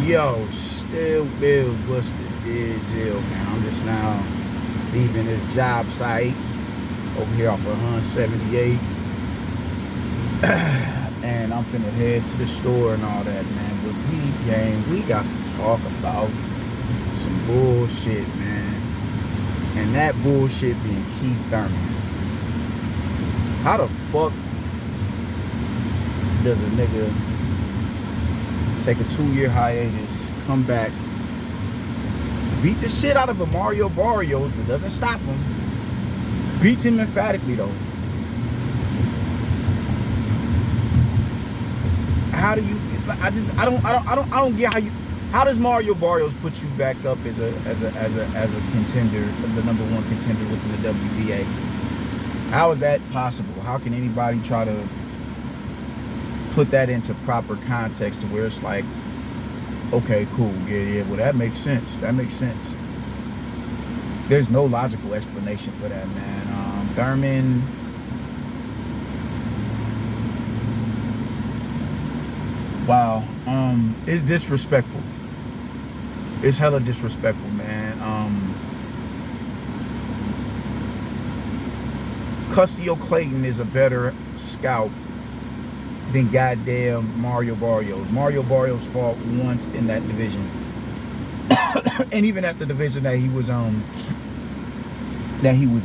Yo, still bills, what's the deal, man? I'm just now leaving this job site over here off of 178. And I'm finna head to the store and all that, man. But we got to talk about some bullshit, man. And that bullshit being Keith Thurman. How the fuck does a nigga take a 2-year hiatus, come back, beat the shit out of a Mario Barrios, but doesn't stop him? Beats him emphatically though. How do you? I don't get how does Mario Barrios put you back up as a contender, the #1 contender within the WBA? How is that possible? How can anybody try to put that into proper context to where it's like, okay, cool, yeah, well, that makes sense. There's no logical explanation for that, man. Thurman, wow, it's disrespectful. It's hella disrespectful, man. Custio Clayton is a better scout than goddamn Mario Barrios. Mario Barrios fought once in that division. And even at the division that he was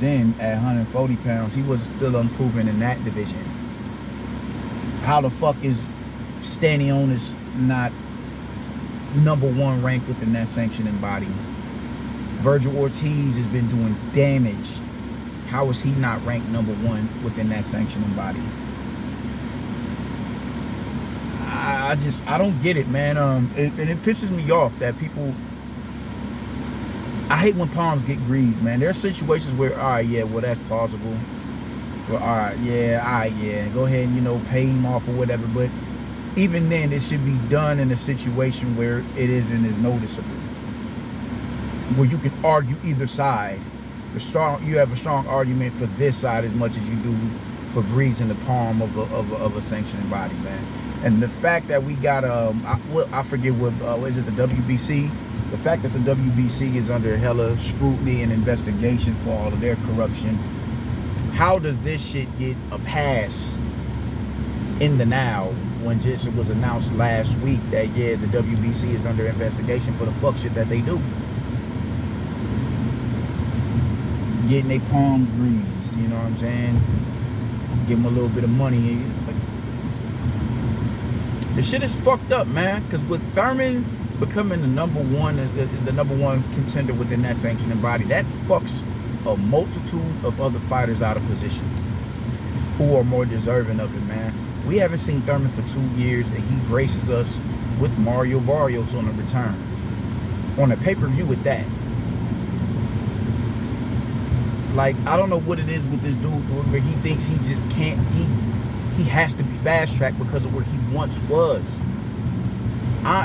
in at 140 pounds, he was still unproven in that division. How the fuck is Stanionis not #1 ranked within that sanctioning body? Virgil Ortiz has been doing damage. How is he not ranked #1 within that sanctioning body? I don't get it, man. And it pisses me off that people. I hate when palms get greased, man. There are situations where, all right, yeah, well, that's plausible. Go ahead and pay him off or whatever. But even then, it should be done in a situation where it isn't as noticeable, where you can argue either side. You have a strong argument for this side as much as you do for greasing the palm of a sanctioning body, man. And the fact that we got I forget what is it, the WBC? The fact that the WBC is under hella scrutiny and investigation for all of their corruption. How does this shit get a pass in the now when just it was announced last week that yeah, the WBC is under investigation for the fuck shit that they do? Getting their palms greased, you know what I'm saying? Give them a little bit of money. The shit is fucked up, man. Because with Thurman becoming the #1 contender within that sanctioning body, that fucks a multitude of other fighters out of position who are more deserving of it, man. We haven't seen Thurman for 2 years, and he graces us with Mario Barrios on a return, on a pay-per-view with that. Like, I don't know what it is with this dude where he thinks he just can't, he has to be fast-tracked because of where he once was.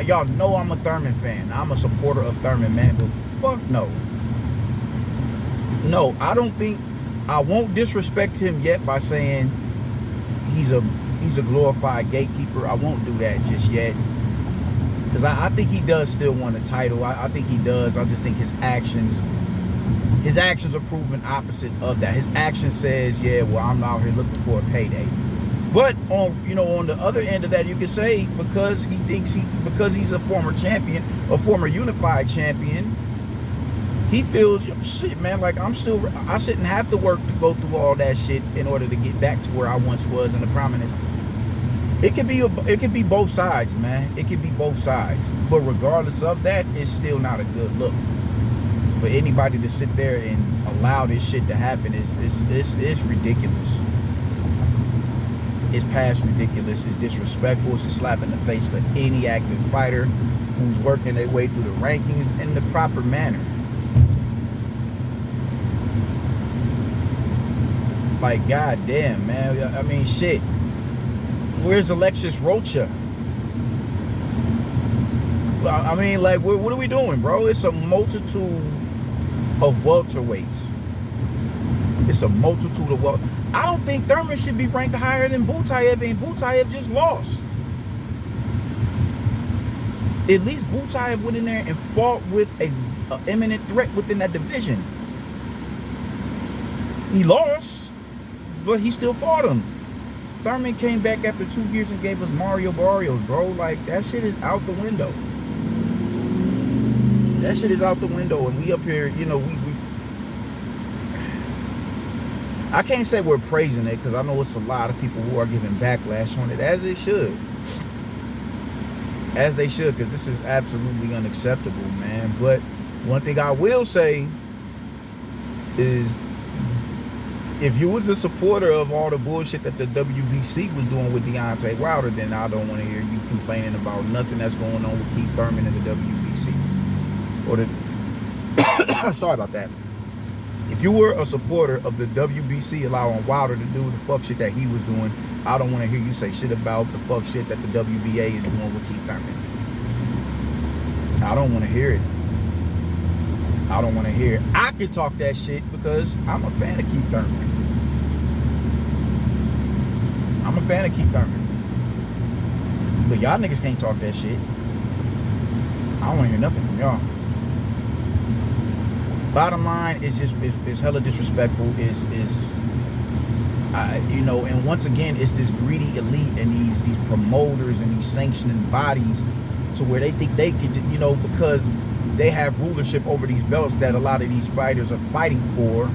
Y'all know I'm a Thurman fan. I'm a supporter of Thurman, man, but fuck no. No, I won't disrespect him yet by saying he's a glorified gatekeeper. I won't do that just yet. Because I think he does still want a title. I think he does. I just think his actions are proven opposite of that. His action says, yeah, well, I'm out here looking for a payday. But on the other end of that, you could say because he's a former champion, a former unified champion, he feels, shit, man, like I shouldn't have to work to go through all that shit in order to get back to where I once was in the prominence. It could be both sides, man. It could be both sides. But regardless of that, it's still not a good look. For anybody to sit there and allow this shit to happen is ridiculous. It's past ridiculous. It's disrespectful. It's a slap in the face for any active fighter who's working their way through the rankings in the proper manner. Like, goddamn, man. I mean, shit. Where's Alexis Rocha? I mean, like, what are we doing, bro? It's a multitude of welterweights. It's a multitude of welterweights. I don't think Thurman should be ranked higher than Butayev, and Butayev just lost. At least Butaev went in there and fought with a imminent threat within that division. He lost, but he still fought him. Thurman came back after 2 years and gave us Mario Barrios, bro. Like, that shit is out the window. That shit is out the window, and we up here, you know, I can't say we're praising it, because I know it's a lot of people who are giving backlash on it, as they should. As they should, because this is absolutely unacceptable, man. But one thing I will say is, if you was a supporter of all the bullshit that the WBC was doing with Deontay Wilder, then I don't want to hear you complaining about nothing that's going on with Keith Thurman and the WBC. Or the sorry about that. If you were a supporter of the WBC allowing Wilder to do the fuck shit that he was doing, I don't want to hear you say shit about the fuck shit that the WBA is doing with Keith Thurman. I don't want to hear it. I don't want to hear it. I can talk that shit because I'm a fan of Keith Thurman. I'm a fan of Keith Thurman. But y'all niggas can't talk that shit. I don't want to hear nothing from y'all. Bottom line is just is hella disrespectful. You know, and once again, it's this greedy elite and these promoters and these sanctioning bodies, to where they think they can, you know, because they have rulership over these belts that a lot of these fighters are fighting for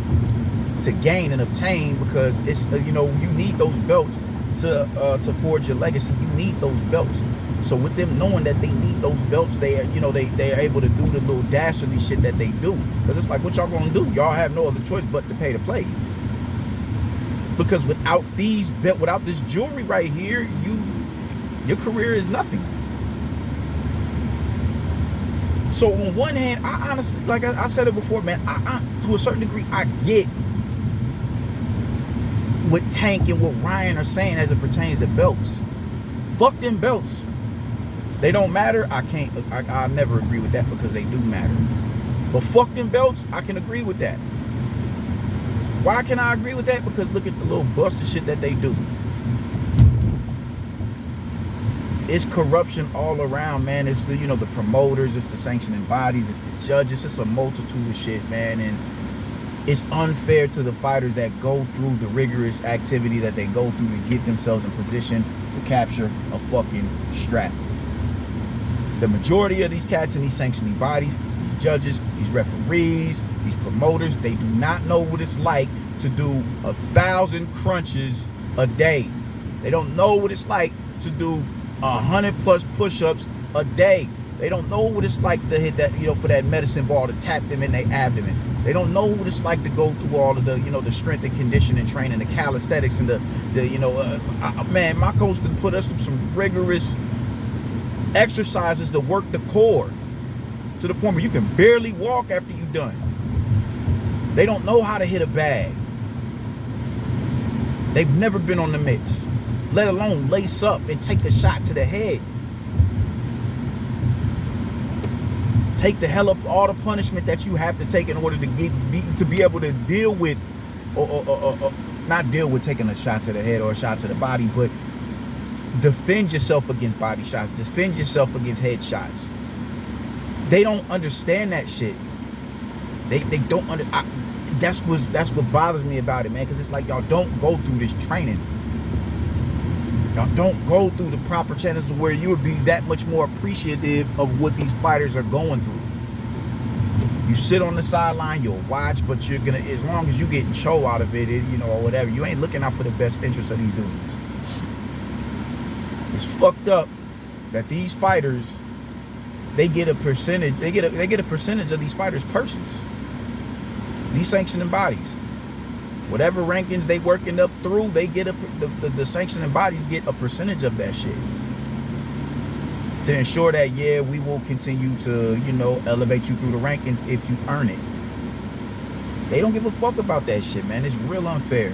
to gain and obtain, because it's you know, you need those belts to forge your legacy. You need those belts. So with them knowing that they need those belts, they are, you know, they are able to do the little dastardly shit that they do. Because it's like, what y'all gonna do? Y'all have no other choice but to pay to play. Because without without this jewelry right here, your career is nothing. So on one hand, I honestly, like I said it before, man, I to a certain degree, I get what Tank and what Ryan are saying as it pertains to belts. Fuck them belts. They don't matter. I never agree with that, because they do matter. But fuck them belts, I can agree with that. Why can I agree with that? Because look at the little busted shit that they do. It's corruption all around, man. It's the, you know, the promoters, it's the sanctioning bodies, it's the judges, it's a multitude of shit, man. And it's unfair to the fighters that go through the rigorous activity that they go through to get themselves in position to capture a fucking strap. The majority of these cats in these sanctioning bodies, these judges, these referees, these promoters, they do not know what it's like to do 1,000 crunches a day. They don't know what it's like to do 100+ push-ups a day. They don't know what it's like to hit that, you know, for that medicine ball to tap them in their abdomen. They don't know what it's like to go through all of the, you know, the strength and conditioning training, the calisthenics, and the you know, man, my coach can put us through some rigorous exercises to work the core to the point where you can barely walk after you're done. They don't know how to hit a bag. They've never been on the mix, let alone lace up and take a shot to the head. Take the hell up all the punishment that you have to take in order to be able to deal with, or not deal with taking a shot to the head or a shot to the body, but defend yourself against body shots, defend yourself against head shots. They don't understand that shit. They don't that's what bothers me about it, man, because it's like y'all don't go through this training. Y'all don't go through the proper channels where you would be that much more appreciative of what these fighters are going through. You sit on the sideline, you'll watch, but you're gonna, as long as you getting show out of it, you know, or whatever, you ain't looking out for the best interests of these dudes. It's fucked up that these fighters, they get a percentage. They get a percentage of these fighters' purses. These sanctioning bodies, whatever rankings they working up through, they get the sanctioning bodies get a percentage of that shit to ensure that, yeah, we will continue to, you know, elevate you through the rankings if you earn it. They don't give a fuck about that shit, man. It's real unfair.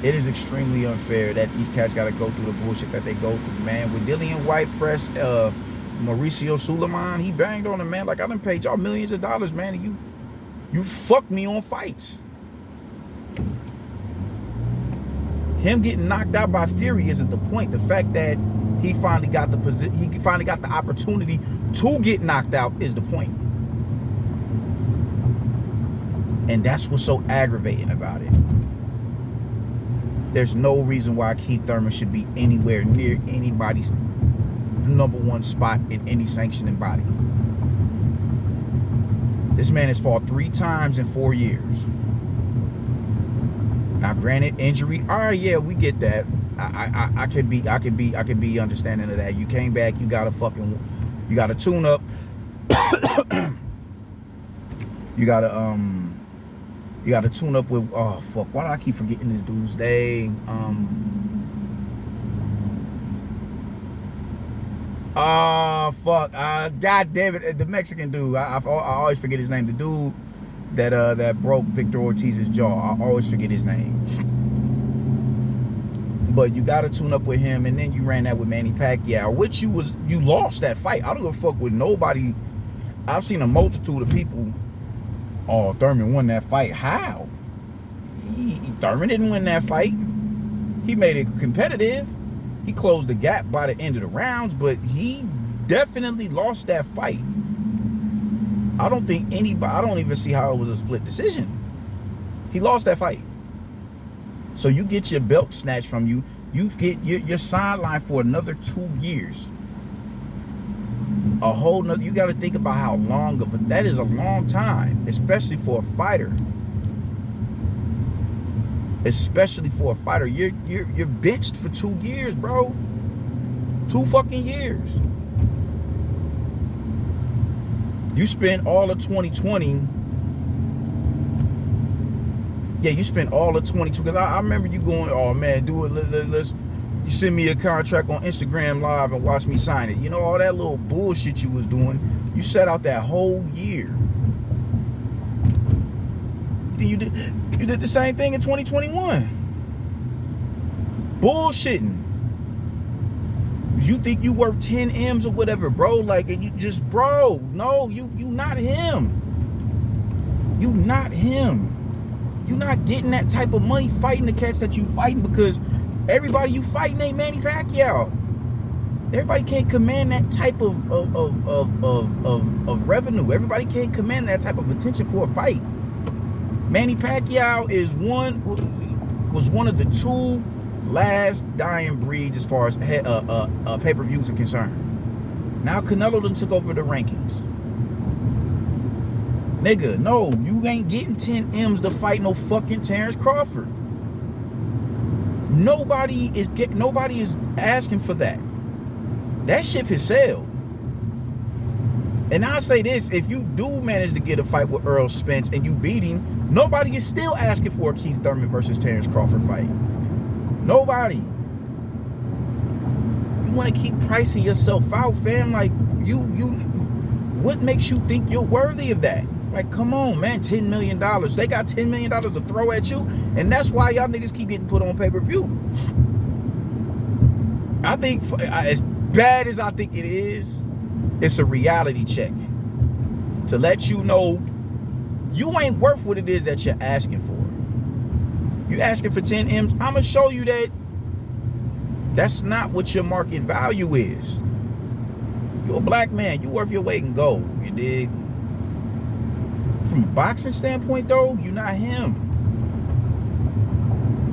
It is extremely unfair that these cats got to go through the bullshit that they go through, man. With Dillian White press Mauricio Suleiman, he banged on him, man. Like, I done paid y'all millions of dollars, man, and you fucked me on fights. Him getting knocked out by Fury isn't the point. The fact that He finally got the position. He finally got the opportunity to get knocked out. Is the point, and that's what's so aggravating about it. There's no reason why Keith Thurman should be anywhere near anybody's #1 spot in any sanctioning body. This man has fought 3 times in 4 years. Now, granted, injury. All right, yeah, we get that. I can be understanding of that. You came back. You got to tune up. You got to tune up with. Oh fuck! Why do I keep forgetting this dude's name? Fuck. God damn it, the Mexican dude. I always forget his name. The dude that broke Victor Ortiz's jaw. I always forget his name. But you got to tune up with him, and then you ran that with Manny Pacquiao, which you lost that fight. I don't give a fuck with nobody. I've seen a multitude of people. Oh, Thurman won that fight. How? Thurman didn't win that fight. He made it competitive. He closed the gap by the end of the rounds, but he definitely lost that fight. I don't even see how it was a split decision. He lost that fight. So you get your belt snatched from you. You get your sideline for another 2 years. A whole nother, you got to think about how long that is a long time, especially for a fighter. Especially for a fighter. You're benched for 2 years, bro. 2 fucking years. You spent all of 2020. Yeah, you spent all of 22. Because I remember you going, oh man, do it. Let's you send me a contract on Instagram Live and watch me sign it. You know, all that little bullshit you was doing. You set out that whole year. You did the same thing in 2021. Bullshitting. You think you worth 10 M's or whatever, bro? Like, and you just, bro, no, you not him. You not him. You not getting that type of money fighting the cats that you fighting, because everybody you fighting ain't Manny Pacquiao. Everybody can't command that type of revenue. Everybody can't command that type of attention for a fight. Manny Pacquiao was one of the 2 last dying breeds as far as pay-per-views are concerned. Now Canelo done took over the rankings. Nigga, no, you ain't getting 10 M's to fight no fucking Terrence Crawford. Nobody is asking for that. That ship has sailed. And I'll say this, if you do manage to get a fight with Earl Spence and you beat him, nobody is still asking for a Keith Thurman versus Terrence Crawford fight. Nobody. You want to keep pricing yourself out, fam. Like, what makes you think you're worthy of that? Like, come on, man, $10 million. They got $10 million to throw at you, and that's why y'all niggas keep getting put on pay-per-view. I think, as bad as I think it is, it's a reality check to let you know you ain't worth what it is that you're asking for. You asking for 10 M's, I'm going to show you that that's not what your market value is. You're a black man. You worth your weight in gold. You dig? From a boxing standpoint, though, you're not him.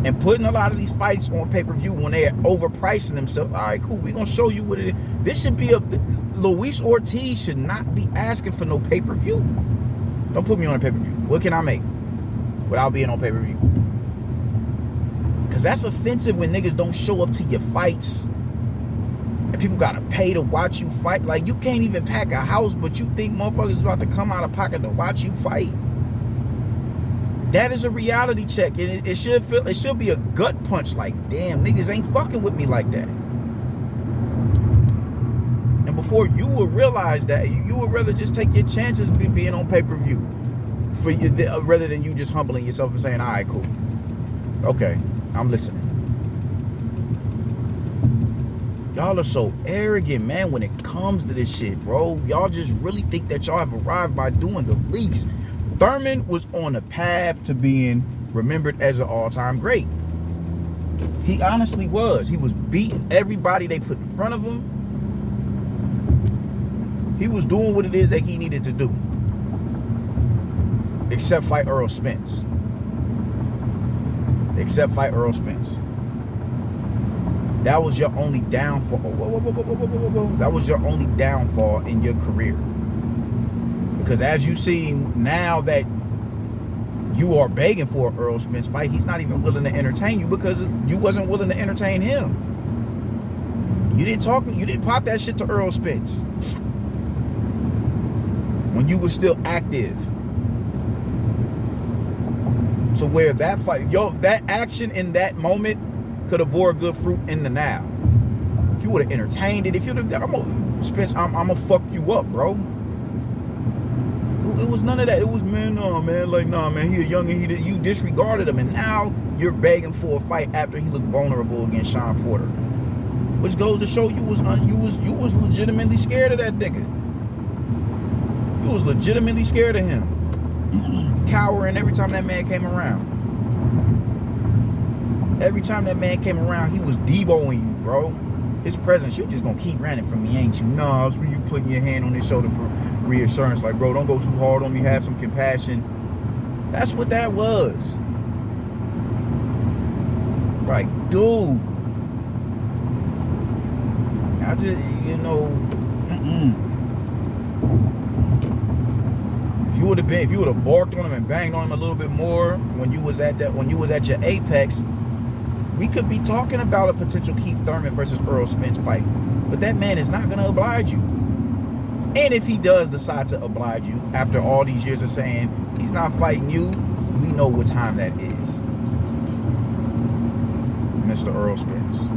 And putting a lot of these fights on pay-per-view when they're overpricing themselves. All right, cool. We're going to show you what it is. This should be Luis Ortiz should not be asking for no pay-per-view. Don't put me on a pay-per-view. What can I make without being on pay-per-view? Because that's offensive when niggas don't show up to your fights. And people got to pay to watch you fight. Like, you can't even pack a house, but you think motherfuckers is about to come out of pocket to watch you fight. That is a reality check. And it should be a gut punch. Like, damn, niggas ain't fucking with me like that. And before you will realize that, you would rather just take your chances being on pay-per-view rather than you just humbling yourself and saying, all right, cool. Okay, I'm listening. Y'all are so arrogant, man, when it comes to this shit, bro. Y'all just really think that y'all have arrived by doing the least. Thurman was on a path to being remembered as an all-time great. He honestly was. He was beating everybody they put in front of him. He was doing what it is that he needed to do. Except fight Earl Spence. Except fight Earl Spence. That was your only downfall. That was your only downfall in your career. Because as you see now that you are begging for an Earl Spence fight, he's not even willing to entertain you because you wasn't willing to entertain him. You didn't pop that shit to Earl Spence when you were still active. To where that fight, that action in that moment could have bore good fruit in the now. If you would have entertained it, if you'd have, Spence, I'm gonna fuck you up, bro. It was none of that. It was, man, no, man, like, nah, man, he a youngin', you disregarded him, and now you're begging for a fight after he looked vulnerable against Sean Porter, which goes to show you was legitimately scared of that nigga. You was legitimately scared of him. Cowering every time that man came around. Every time that man came around, he was deboing you, bro. His presence, you just gonna keep running from me, ain't you? No, it's when you putting your hand on his shoulder for reassurance, like, bro, don't go too hard on me, have some compassion. That's what that was. Like, dude, I just, you know, If you would have barked on him and banged on him a little bit more when you was at your apex, we could be talking about a potential Keith Thurman versus Earl Spence fight. But that man is not gonna oblige you. And if he does decide to oblige you after all these years of saying he's not fighting you, we know what time that is. Mr. Earl Spence.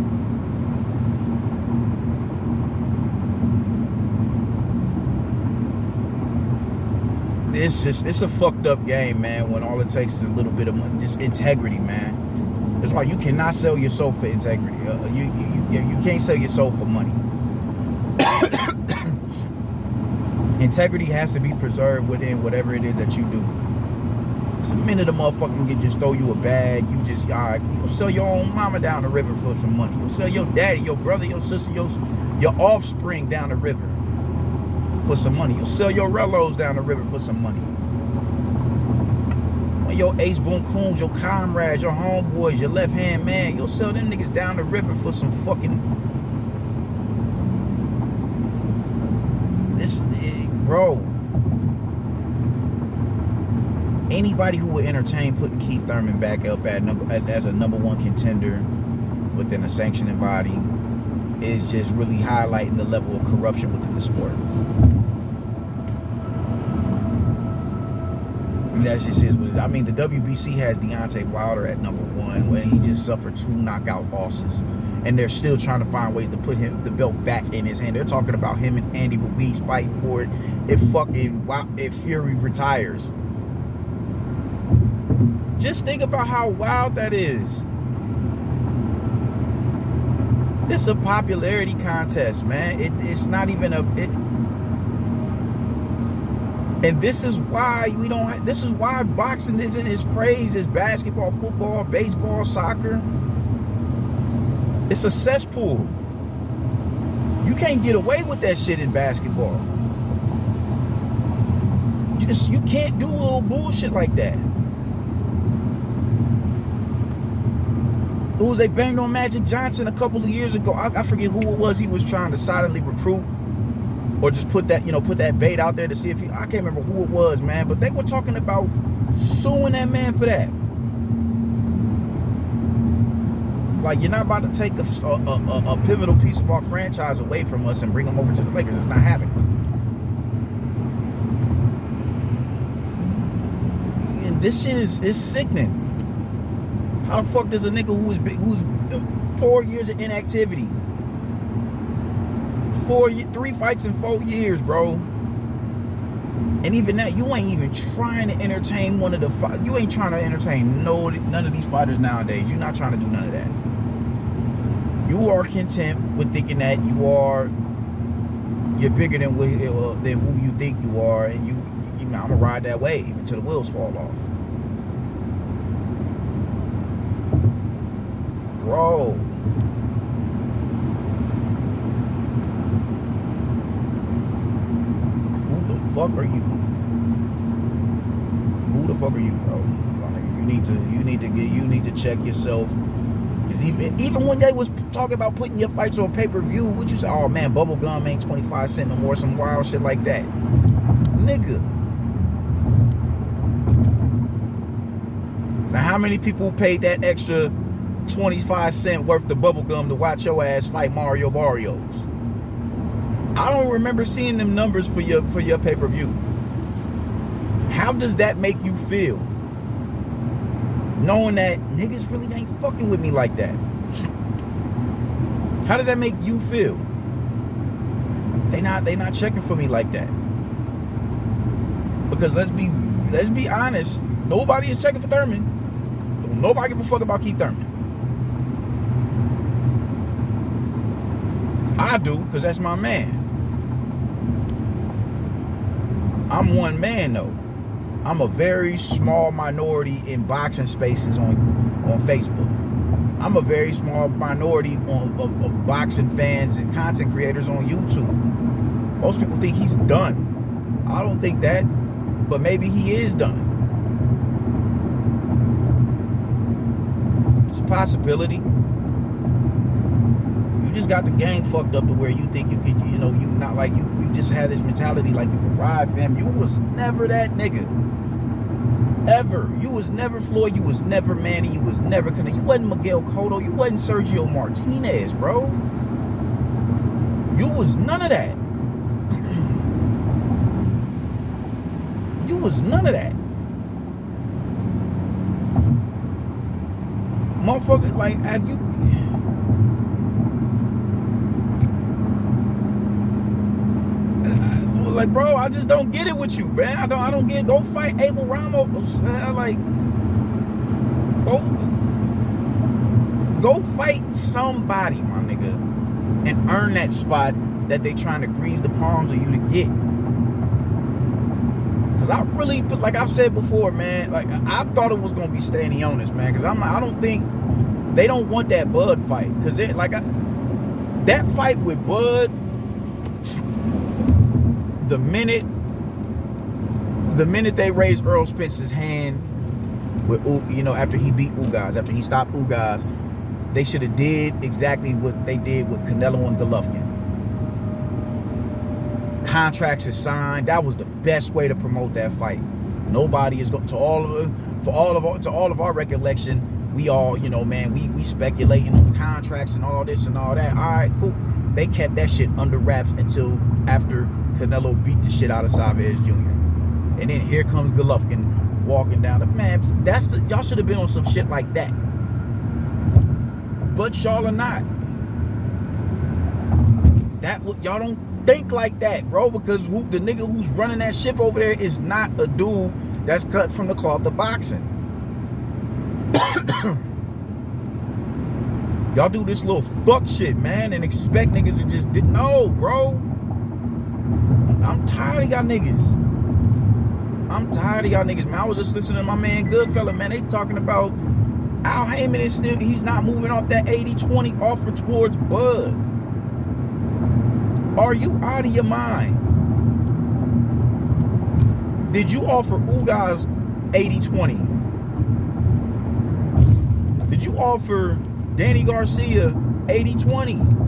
It's a fucked up game, man, when all it takes is a little bit of money, just integrity, man. That's why you cannot sell your soul for integrity. You can't sell your soul for money. Integrity has to be preserved within whatever it is that you do. So the minute a motherfucker can just throw you a bag, you'll sell your own mama down the river for some money. You'll sell your daddy, your brother, your sister, your offspring down the river for some money. You'll sell your relos down the river for some money. When your ace boom coons, your comrades, your homeboys, your left hand man, you'll sell them niggas down the river for some fucking bro. Anybody who would entertain putting Keith Thurman back up as a number one contender within a sanctioning body is just really highlighting the level of corruption within the sport. And that just is what it is. I mean, the WBC has Deontay Wilder at number one when he just suffered 2 knockout losses. And they're still trying to find ways to put the belt back in his hand. They're talking about him and Andy Ruiz fighting for it if Fury retires. Just think about how wild that is. It's a popularity contest, man. It's not even and this is why this is why boxing isn't as praised as basketball, football, baseball, soccer. It's a cesspool. You can't get away with that shit in basketball. You can't do a little bullshit like that. They banged on Magic Johnson a couple of years ago. I forget who it was he was trying to silently recruit, or just put that bait out there to see if I can't remember who it was, man. But they were talking about suing that man for that. Like, you're not about to take a pivotal piece of our franchise away from us and bring them over to the Lakers. It's not happening. And this shit is sickening. How the fuck does a nigga who's 4 years of inactivity, 3 fights in 4 years, bro, and even that, you ain't even trying to entertain one of the fight. You ain't trying to entertain none of these fighters nowadays. You're not trying to do none of that. You are content with thinking that you're bigger than who you think you are, and you know, I'm gonna ride that wave until the wheels fall off. bro. Who the fuck are you? Who the fuck are you, bro? You need to check yourself. Cause even when they was talking about putting your fights on pay-per-view, would you say, oh man, bubblegum ain't 25 cents no more, some wild shit like that. Nigga. Now how many people paid that extra 25 cent worth of bubblegum to watch your ass fight Mario Barrios? I don't remember seeing them numbers for your pay-per-view. How does that make you feel? Knowing that niggas really ain't fucking with me like that. How does that make you feel? They not checking for me like that. Because let's be honest, nobody is checking for Thurman. Nobody give a fuck about Keith Thurman. I do, because that's my man. I'm one man though. I'm a very small minority in boxing spaces on Facebook. I'm a very small minority of boxing fans and content creators on YouTube. Most people think he's done. I don't think that, but maybe he is done. It's a possibility. You just got the game fucked up to where you think you could, you not like you just had this mentality like you could ride, fam. You was never that nigga. Ever. You was never Floyd. You was never Manny. You was never Canelo. You wasn't Miguel Cotto. You wasn't Sergio Martinez, bro. You was none of that. You was none of that. Motherfucker, like, have you... Like, bro, I just don't get it with you, man. I don't get it. Go fight Abel Ramos. Like, go fight somebody, my nigga, and earn that spot that they trying to grease the palms of you to get. Cause I really, like I've said before, man, like I thought it was gonna be Stanionis, man. Cause I don't think they don't want that Bud fight. Cause they that fight with Bud. The minute they raised Earl Spence's hand with, after he beat Ugas, after he stopped Ugas, they should have did exactly what they did with Canelo and Golovkin. Contracts is signed. That was the best way to promote that fight. Nobody is going to all of our recollection. We all, man, we speculating on contracts and all this and all that. All right, cool. They kept that shit under wraps until after Canelo beat the shit out of Chavez Jr. And then here comes Golovkin walking down the man. Y'all should have been on some shit like that. But y'all are not. Y'all don't think like that, bro, because the nigga who's running that ship over there is not a dude that's cut from the cloth of boxing. Y'all do this little fuck shit, man, and expect niggas to just no, bro. I'm tired of y'all niggas. I'm tired of y'all niggas, man. I was just listening to my man Goodfella, man. They talking about Al Heyman is he's not moving off that 80-20 offer towards Bud. Are you out of your mind? Did you offer Ugas 80-20? Did you offer Danny Garcia 80-20?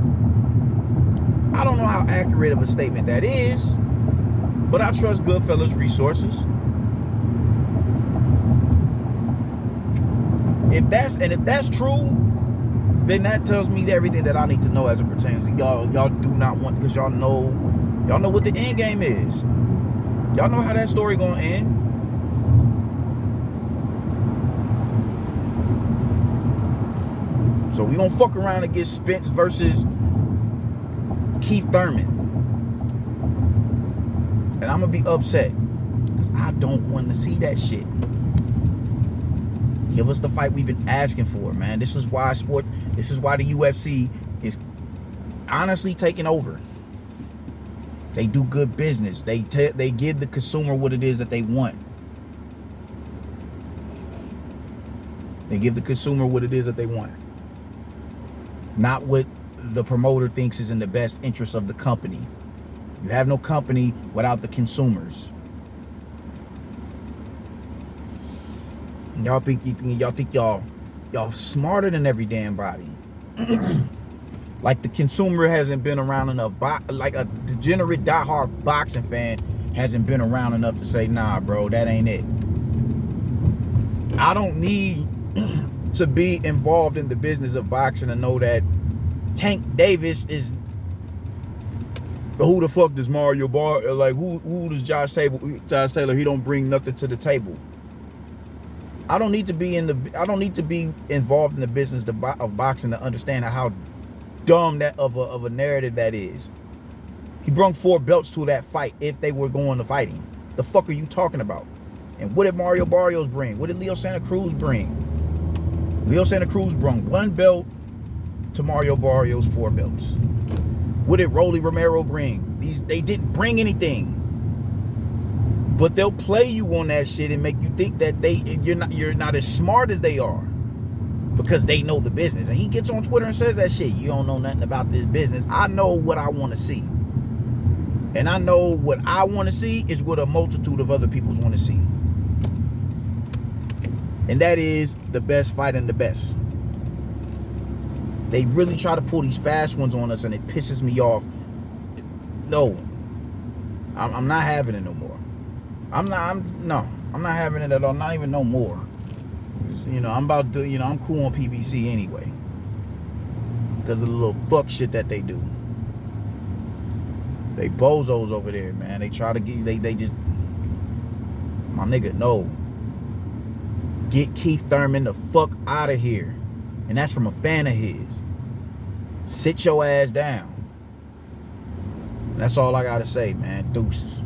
I don't know how accurate of a statement that is, but I trust Goodfellas resources. If that's true, then that tells me everything that I need to know as it pertains to y'all. Y'all do not want, because y'all know what the end game is. Y'all know how that story gonna end. So we gonna fuck around and get Spence versus Keith Thurman. And I'm gonna be upset because I don't want to see that shit. Give us the fight we've been asking for, man. This is why the UFC is honestly taking over. They do good business. They give the consumer what it is that they want. They give the consumer what it is that they want. not what the promoter thinks is in the best interest of the company. You have no company without the consumers. Y'all think y'all smarter than every damn body. Like the consumer hasn't been around enough. Like a degenerate diehard boxing fan hasn't been around enough to say, nah, bro, that ain't it. I don't need to be involved in the business of boxing to know that Tank Davis is. Who the fuck does Mario Bar? Like who does Josh Taylor? He don't bring nothing to the table. I don't need to be involved in the business of boxing to understand how dumb that of a narrative that is. He brung 4 belts to that fight if they were going to fight him. The fuck are you talking about? And what did Mario Barrios bring? What did Leo Santa Cruz bring? Leo Santa Cruz brung 1 belt to Mario Barrios 4 belts. What did Rolly Romero bring? They didn't bring anything. But they'll play you on that shit and make you think that you're not as smart as they are because they know the business. And he gets on Twitter and says that shit. You don't know nothing about this business. I know what I want to see. And I know what I want to see is what a multitude of other people want to see. And that is the best fighting the best. They really try to pull these fast ones on us and it pisses me off. No. I'm not having it no more. I'm not having it at all. Not even no more. You know, I'm cool on PBC anyway. Because of the little fuck shit that they do. They bozos over there, man. They try to get, they just, my nigga, no. Get Keith Thurman the fuck out of here. And that's from a fan of his. Sit your ass down. And that's all I gotta say, man. Deuces.